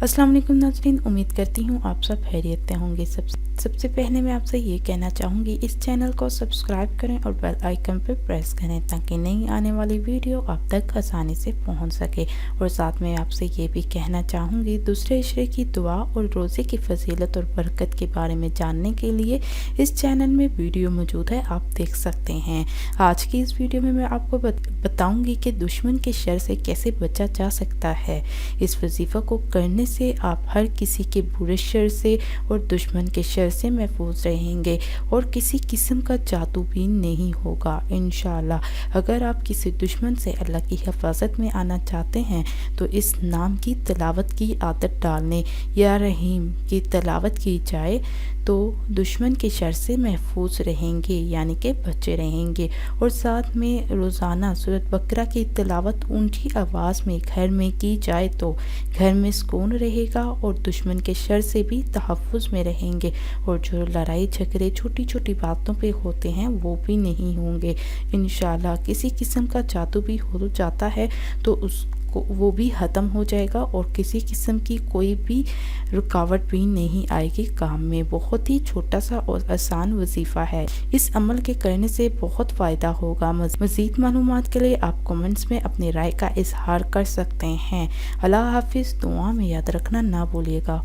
अस्सलाम वालेकुम नाज़रीन, उम्मीद करती हूँ आप सब खैरियत से होंगे। सबसे पहले मैं आपसे ये कहना चाहूँगी, इस चैनल को सब्सक्राइब करें और बेल आइकन पर प्रेस करें ताकि नई आने वाली वीडियो आप तक आसानी से पहुँच सके। और साथ में आपसे ये भी कहना चाहूँगी, दूसरे इशरे की दुआ और रोज़े की फजीलत और बरकत के बारे में जानने के लिए इस चैनल में वीडियो मौजूद है, आप देख सकते हैं। आज की इस वीडियो में मैं आपको बताऊँगी कि दुश्मन के शर से कैसे बचा जा सकता है। इस वजीफ़ा को करने से आप हर किसी के बुरे शर से और दुश्मन के शर से महफूज रहेंगे और किसी किस्म का जादू भी नहीं होगा इंशाअल्लाह। अगर आप किसी दुश्मन से अल्लाह की हिफाजत में आना चाहते हैं तो इस नाम की तिलावत की आदत डालने या रहीम की तिलावत की जाए तो दुश्मन के शर से महफूज रहेंगे, यानी कि बचे रहेंगे। और साथ में रोज़ाना सूरत बकरा की तिलावत ऊंची आवाज़ में घर में की जाए तो घर में सुकून रहेगा और दुश्मन के शर से भी तहफ़्फ़ुज़ में रहेंगे और जो लड़ाई झगड़े छोटी छोटी बातों पे होते हैं वो भी नहीं होंगे इंशाअल्लाह। किसी किस्म का जादू भी हो जाता है तो वो भी ख़त्म हो जाएगा और किसी किस्म की कोई भी रुकावट भी नहीं आएगी काम में। बहुत ही छोटा सा और आसान वजीफ़ा है, इस अमल के करने से बहुत फ़ायदा होगा। मज़ीद मालूमात के लिए आप कमेंट्स में अपनी राय का इजहार कर सकते हैं। अल्लाह हाफिज़, दुआ में याद रखना ना भूलिएगा।